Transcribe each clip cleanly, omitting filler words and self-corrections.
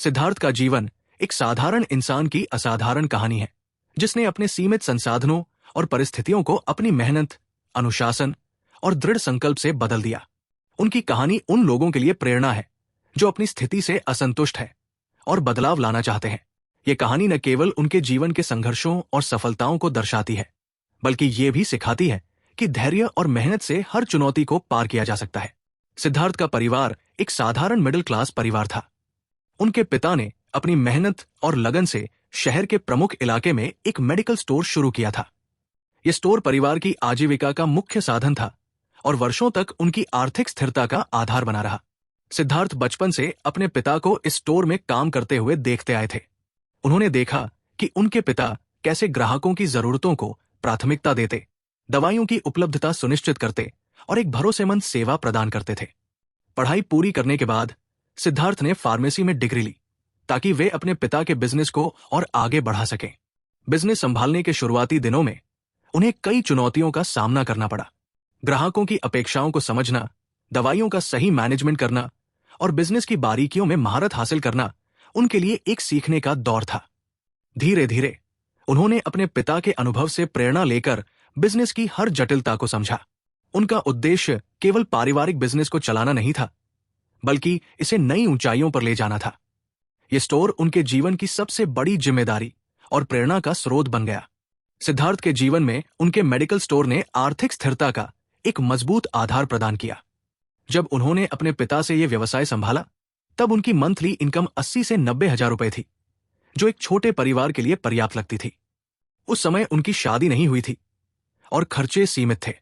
सिद्धार्थ का जीवन एक साधारण इंसान की असाधारण कहानी है, जिसने अपने सीमित संसाधनों और परिस्थितियों को अपनी मेहनत, अनुशासन और दृढ़ संकल्प से बदल दिया। उनकी कहानी उन लोगों के लिए प्रेरणा है जो अपनी स्थिति से असंतुष्ट है और बदलाव लाना चाहते हैं। ये कहानी न केवल उनके जीवन के संघर्षों और सफलताओं को दर्शाती है, बल्कि ये भी सिखाती है कि धैर्य और मेहनत से हर चुनौती को पार किया जा सकता है। सिद्धार्थ का परिवार एक साधारण मिडिल क्लास परिवार था। उनके पिता ने अपनी मेहनत और लगन से शहर के प्रमुख इलाके में एक मेडिकल स्टोर शुरू किया था। यह स्टोर परिवार की आजीविका का मुख्य साधन था और वर्षों तक उनकी आर्थिक स्थिरता का आधार बना रहा। सिद्धार्थ बचपन से अपने पिता को इस स्टोर में काम करते हुए देखते आए थे। उन्होंने देखा कि उनके पिता कैसे ग्राहकों की जरूरतों को प्राथमिकता देते, दवाइयों की उपलब्धता सुनिश्चित करते और एक भरोसेमंद सेवा प्रदान करते थे। पढ़ाई पूरी करने के बाद सिद्धार्थ ने फार्मेसी में डिग्री ली ताकि वे अपने पिता के बिजनेस को और आगे बढ़ा सकें। बिजनेस संभालने के शुरुआती दिनों में उन्हें कई चुनौतियों का सामना करना पड़ा। ग्राहकों की अपेक्षाओं को समझना, दवाइयों का सही मैनेजमेंट करना और बिजनेस की बारीकियों में महारत हासिल करना उनके लिए एक सीखने का दौर था। धीरे धीरे उन्होंने अपने पिता के अनुभव से प्रेरणा लेकर बिजनेस की हर जटिलता को समझा। उनका उद्देश्य केवल पारिवारिक बिजनेस को चलाना नहीं था, बल्कि इसे नई ऊंचाइयों पर ले जाना था। यह स्टोर उनके जीवन की सबसे बड़ी जिम्मेदारी और प्रेरणा का स्रोत बन गया। सिद्धार्थ के जीवन में उनके मेडिकल स्टोर ने आर्थिक स्थिरता का एक मजबूत आधार प्रदान किया। जब उन्होंने अपने पिता से यह व्यवसाय संभाला, तब उनकी मंथली इनकम 80 से 90 हजार रुपए थी, जो एक छोटे परिवार के लिए पर्याप्त लगती थी। उस समय उनकी शादी नहीं हुई थी और खर्चे सीमित थे।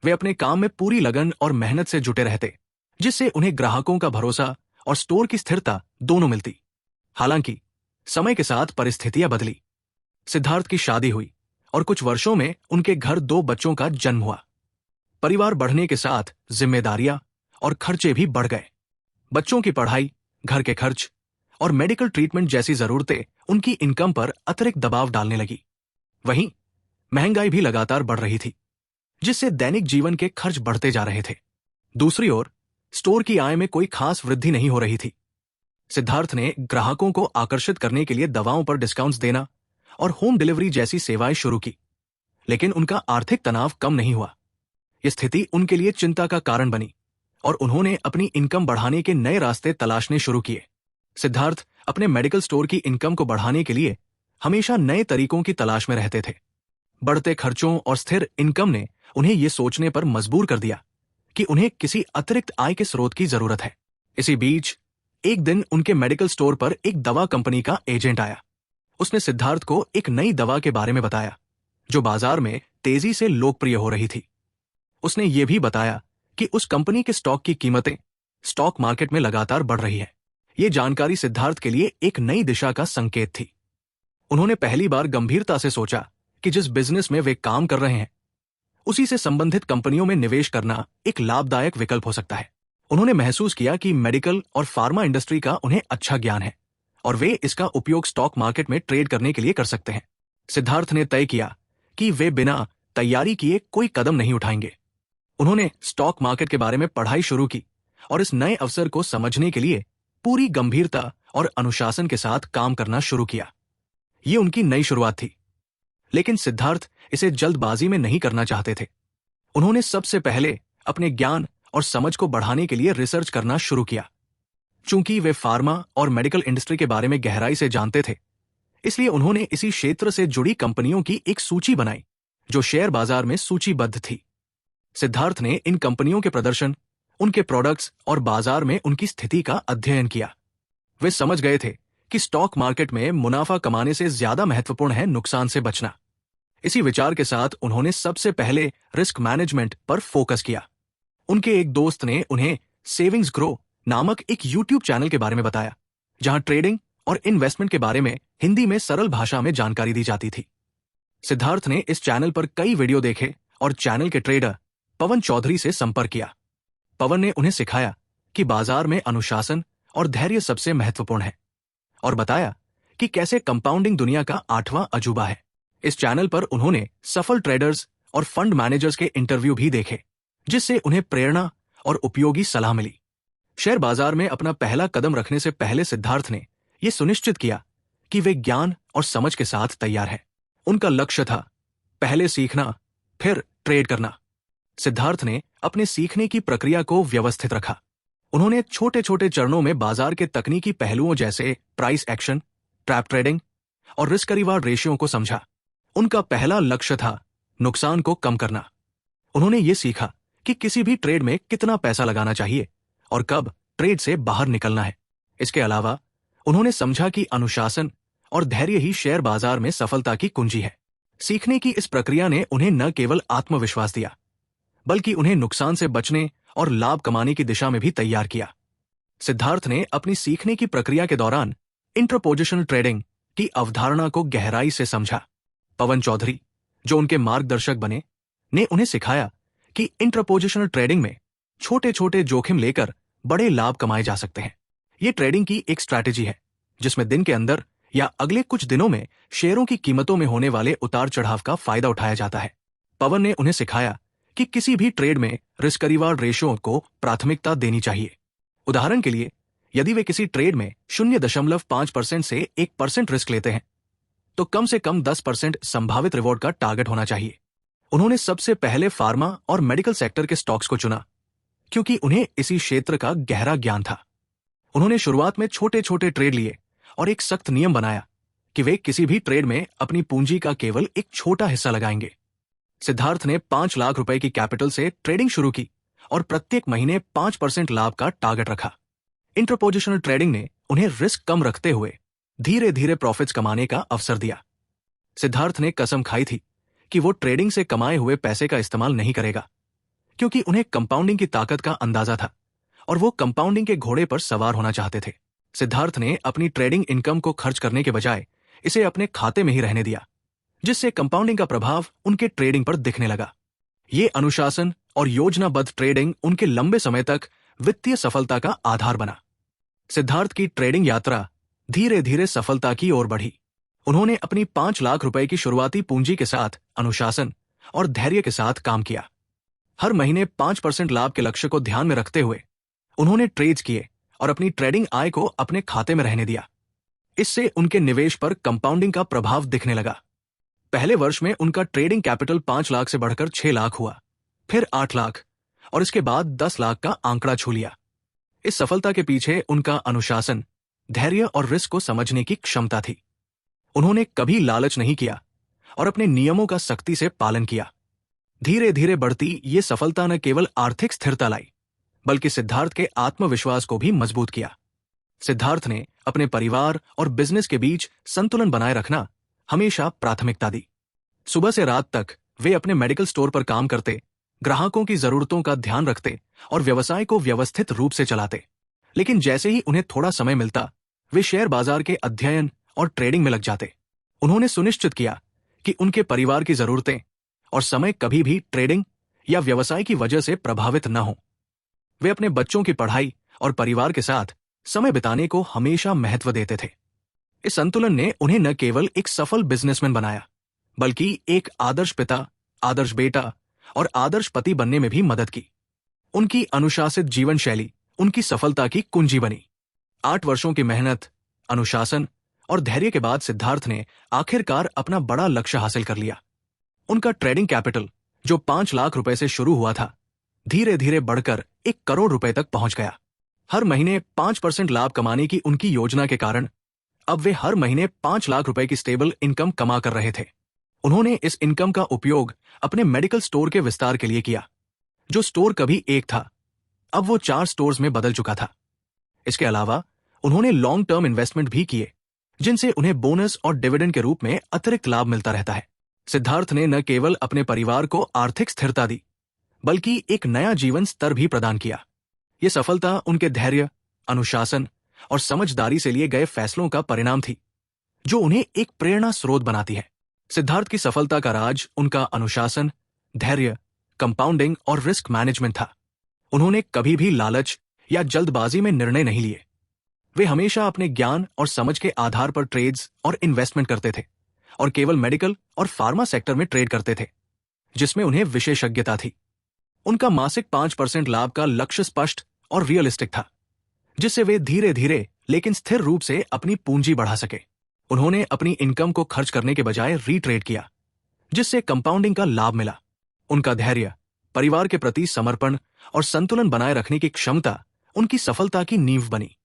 वे अपने काम में पूरी लगन और मेहनत से जुटे रहते, जिससे उन्हें ग्राहकों का भरोसा और स्टोर की स्थिरता दोनों मिलती। हालांकि समय के साथ परिस्थितियां बदली। सिद्धार्थ की शादी हुई और कुछ वर्षों में उनके घर 2 बच्चों का जन्म हुआ। परिवार बढ़ने के साथ जिम्मेदारियां और खर्चे भी बढ़ गए। बच्चों की पढ़ाई, घर के खर्च और मेडिकल ट्रीटमेंट जैसी जरूरतें उनकी इनकम पर अतिरिक्त दबाव डालने लगी। वहीं महंगाई भी लगातार बढ़ रही थी, जिससे दैनिक जीवन के खर्च बढ़ते जा रहे थे। दूसरी ओर स्टोर की आय में कोई खास वृद्धि नहीं हो रही थी। सिद्धार्थ ने ग्राहकों को आकर्षित करने के लिए दवाओं पर डिस्काउंट्स देना और होम डिलीवरी जैसी सेवाएं शुरू की, लेकिन उनका आर्थिक तनाव कम नहीं हुआ। यह स्थिति उनके लिए चिंता का कारण बनी और उन्होंने अपनी इनकम बढ़ाने के नए रास्ते तलाशने शुरू किए। सिद्धार्थ अपने मेडिकल स्टोर की इनकम को बढ़ाने के लिए हमेशा नए तरीकों की तलाश में रहते थे। बढ़ते खर्चों और स्थिर इनकम ने उन्हें यह सोचने पर मजबूर कर दिया कि उन्हें किसी अतिरिक्त आय के स्रोत की जरूरत है। इसी बीच एक दिन उनके मेडिकल स्टोर पर एक दवा कंपनी का एजेंट आया। उसने सिद्धार्थ को एक नई दवा के बारे में बताया, जो बाजार में तेजी से लोकप्रिय हो रही थी। उसने ये भी बताया कि उस कंपनी के स्टॉक की कीमतें स्टॉक मार्केट में लगातार बढ़ रही है। ये जानकारी सिद्धार्थ के लिए एक नई दिशा का संकेत थी। उन्होंने पहली बार गंभीरता से सोचा कि जिस बिजनेस में वे काम कर रहे हैं, उसी से संबंधित कंपनियों में निवेश करना एक लाभदायक विकल्प हो सकता है। उन्होंने महसूस किया कि मेडिकल और फार्मा इंडस्ट्री का उन्हें अच्छा ज्ञान है और वे इसका उपयोग स्टॉक मार्केट में ट्रेड करने के लिए कर सकते हैं। सिद्धार्थ ने तय किया कि वे बिना तैयारी किए कोई कदम नहीं उठाएंगे। उन्होंने स्टॉक मार्केट के बारे में पढ़ाई शुरू की और इस नए अवसर को समझने के लिए पूरी गंभीरता और अनुशासन के साथ काम करना शुरू किया। ये उनकी नई शुरुआत थी, लेकिन सिद्धार्थ इसे जल्दबाजी में नहीं करना चाहते थे। उन्होंने सबसे पहले अपने ज्ञान और समझ को बढ़ाने के लिए रिसर्च करना शुरू किया। चूंकि वे फार्मा और मेडिकल इंडस्ट्री के बारे में गहराई से जानते थे, इसलिए उन्होंने इसी क्षेत्र से जुड़ी कंपनियों की एक सूची बनाई जो शेयर बाजार में सूचीबद्ध थी। सिद्धार्थ ने इन कंपनियों के प्रदर्शन, उनके प्रोडक्ट्स और बाजार में उनकी स्थिति का अध्ययन किया। वे समझ गए थे कि स्टॉक मार्केट में मुनाफा कमाने से ज्यादा महत्वपूर्ण है नुकसान से बचना। इसी विचार के साथ उन्होंने सबसे पहले रिस्क मैनेजमेंट पर फोकस किया। उनके एक दोस्त ने उन्हें सेविंग्स ग्रो नामक एक यूट्यूब चैनल के बारे में बताया, जहां ट्रेडिंग और इन्वेस्टमेंट के बारे में हिंदी में सरल भाषा में जानकारी दी जाती थी। सिद्धार्थ ने इस चैनल पर कई वीडियो देखे और चैनल के ट्रेडर पवन चौधरी से संपर्क किया। पवन ने उन्हें सिखाया कि बाजार में अनुशासन और धैर्य सबसे महत्वपूर्ण है और बताया कि कैसे कंपाउंडिंग दुनिया का 8वां अजूबा है। इस चैनल पर उन्होंने सफल ट्रेडर्स और फंड मैनेजर्स के इंटरव्यू भी देखे, जिससे उन्हें प्रेरणा और उपयोगी सलाह मिली। शेयर बाजार में अपना पहला कदम रखने से पहले सिद्धार्थ ने ये सुनिश्चित किया कि वे ज्ञान और समझ के साथ तैयार हैं। उनका लक्ष्य था पहले सीखना, फिर ट्रेड करना। सिद्धार्थ ने अपने सीखने की प्रक्रिया को व्यवस्थित रखा। उन्होंने छोटे छोटे चरणों में बाजार के तकनीकी पहलुओं जैसे प्राइस एक्शन, ट्रैप ट्रेडिंग और रिस्क रिवार्ड रेशियो को समझा। उनका पहला लक्ष्य था नुकसान को कम करना। उन्होंने ये सीखा कि किसी भी ट्रेड में कितना पैसा लगाना चाहिए और कब ट्रेड से बाहर निकलना है। इसके अलावा उन्होंने समझा कि अनुशासन और धैर्य ही शेयर बाजार में सफलता की कुंजी है। सीखने की इस प्रक्रिया ने उन्हें न केवल आत्मविश्वास दिया, बल्कि उन्हें नुकसान से बचने और लाभ कमाने की दिशा में भी तैयार किया। सिद्धार्थ ने अपनी सीखने की प्रक्रिया के दौरान इंटरपोजिशनल ट्रेडिंग की अवधारणा को गहराई से समझा। पवन चौधरी, जो उनके मार्गदर्शक बने, ने उन्हें सिखाया कि इंटरपोजिशनल ट्रेडिंग में छोटे छोटे जोखिम लेकर बड़े लाभ कमाए जा सकते हैं। ये ट्रेडिंग की एक स्ट्रैटेजी है जिसमें दिन के अंदर या अगले कुछ दिनों में शेयरों की कीमतों में होने वाले उतार चढ़ाव का फायदा उठाया जाता है। पवन ने उन्हें सिखाया कि किसी भी ट्रेड में रिस्क रिवार्ड रेशियो को प्राथमिकता देनी चाहिए। उदाहरण के लिए, यदि वे किसी ट्रेड में 0.5% से 1% रिस्क लेते हैं, तो कम से कम 10% संभावित रिवॉर्ड का टारगेट होना चाहिए। उन्होंने सबसे पहले फार्मा और मेडिकल सेक्टर के स्टॉक्स को चुना, क्योंकि उन्हें इसी क्षेत्र का गहरा ज्ञान था। उन्होंने शुरुआत में छोटे छोटे ट्रेड लिए और एक सख्त नियम बनाया कि वे किसी भी ट्रेड में अपनी पूंजी का केवल एक छोटा हिस्सा लगाएंगे। सिद्धार्थ ने 5 लाख रुपए की कैपिटल से ट्रेडिंग शुरू की और प्रत्येक महीने 5% लाभ का टारगेट रखा। इंटरपोजिशनल ट्रेडिंग ने उन्हें रिस्क कम रखते हुए धीरे धीरे प्रॉफिट्स कमाने का अवसर दिया। सिद्धार्थ ने कसम खाई थी कि वो ट्रेडिंग से कमाए हुए पैसे का इस्तेमाल नहीं करेगा, क्योंकि उन्हें कंपाउंडिंग की ताकत का अंदाजा था और वो कंपाउंडिंग के घोड़े पर सवार होना चाहते थे। सिद्धार्थ ने अपनी ट्रेडिंग इनकम को खर्च करने के बजाय इसे अपने खाते में ही रहने दिया, जिससे कंपाउंडिंग का प्रभाव उनके ट्रेडिंग पर दिखने लगा। ये अनुशासन और योजनाबद्ध ट्रेडिंग उनके लंबे समय तक वित्तीय सफलता का आधार बना। सिद्धार्थ की ट्रेडिंग यात्रा धीरे धीरे सफलता की ओर बढ़ी। उन्होंने अपनी 5 लाख रुपए की शुरुआती पूंजी के साथ अनुशासन और धैर्य के साथ काम किया। हर महीने 5% लाभ के लक्ष्य को ध्यान में रखते हुए उन्होंने ट्रेड्स किए और अपनी ट्रेडिंग आय को अपने खाते में रहने दिया। इससे उनके निवेश पर कंपाउंडिंग का प्रभाव दिखने लगा। पहले वर्ष में उनका ट्रेडिंग कैपिटल 5 लाख से बढ़कर 6 लाख हुआ, फिर 8 लाख और इसके बाद 10 लाख का आंकड़ा छू लिया। इस सफलता के पीछे उनका अनुशासन, धैर्य और रिस्क को समझने की क्षमता थी। उन्होंने कभी लालच नहीं किया और अपने नियमों का सख्ती से पालन किया। धीरे धीरे बढ़ती ये सफलता न केवल आर्थिक स्थिरता लाई, बल्कि सिद्धार्थ के आत्मविश्वास को भी मजबूत किया। सिद्धार्थ ने अपने परिवार और बिजनेस के बीच संतुलन बनाए रखना हमेशा प्राथमिकता दी। सुबह से रात तक वे अपने मेडिकल स्टोर पर काम करते, ग्राहकों की जरूरतों का ध्यान रखते और व्यवसाय को व्यवस्थित रूप से चलाते। लेकिन जैसे ही उन्हें थोड़ा समय मिलता, वे शेयर बाजार के अध्ययन और ट्रेडिंग में लग जाते। उन्होंने सुनिश्चित किया कि उनके परिवार की जरूरतें और समय कभी भी ट्रेडिंग या व्यवसाय की वजह से प्रभावित न हो। वे अपने बच्चों की पढ़ाई और परिवार के साथ समय बिताने को हमेशा महत्व देते थे। इस संतुलन ने उन्हें न केवल एक सफल बिजनेसमैन बनाया, बल्कि एक आदर्श पिता, आदर्श बेटा और आदर्श पति बनने में भी मदद की। उनकी अनुशासित जीवन शैली उनकी सफलता की कुंजी बनी। 8 वर्षों की मेहनत, अनुशासन और धैर्य के बाद सिद्धार्थ ने आखिरकार अपना बड़ा लक्ष्य हासिल कर लिया। उनका ट्रेडिंग कैपिटल, जो 5 लाख रुपए से शुरू हुआ था, धीरे धीरे बढ़कर 1 करोड़ रुपए तक पहुंच गया। हर महीने 5% लाभ कमाने की उनकी योजना के कारण अब वे हर महीने 5 लाख रुपए की स्टेबल इनकम कमा कर रहे थे। उन्होंने इस इनकम का उपयोग अपने मेडिकल स्टोर के विस्तार के लिए किया। जो स्टोर कभी एक था, अब वो 4 स्टोर्स में बदल चुका था। इसके अलावा उन्होंने लॉन्ग टर्म इन्वेस्टमेंट भी किए, जिनसे उन्हें बोनस और डिविडेंड के रूप में अतिरिक्त लाभ मिलता रहता है। सिद्धार्थ ने न केवल अपने परिवार को आर्थिक स्थिरता दी, बल्कि एक नया जीवन स्तर भी प्रदान किया। ये सफलता उनके धैर्य, अनुशासन और समझदारी से लिए गए फैसलों का परिणाम थी, जो उन्हें एक प्रेरणा स्रोत बनाती है। सिद्धार्थ की सफलता का राज उनका अनुशासन, धैर्य, कंपाउंडिंग और रिस्क मैनेजमेंट था। उन्होंने कभी भी लालच या जल्दबाजी में निर्णय नहीं लिए। वे हमेशा अपने ज्ञान और समझ के आधार पर ट्रेड्स और इन्वेस्टमेंट करते थे और केवल मेडिकल और फार्मा सेक्टर में ट्रेड करते थे, जिसमें उन्हें विशेषज्ञता थी। उनका मासिक 5% लाभ का लक्ष्य स्पष्ट और रियलिस्टिक था, जिससे वे धीरे धीरे लेकिन स्थिर रूप से अपनी पूंजी बढ़ा सके। उन्होंने अपनी इनकम को खर्च करने के बजाय रीट्रेड किया, जिससे कंपाउंडिंग का लाभ मिला। उनका धैर्य, परिवार के प्रति समर्पण और संतुलन बनाए रखने की क्षमता उनकी सफलता की नींव बनी।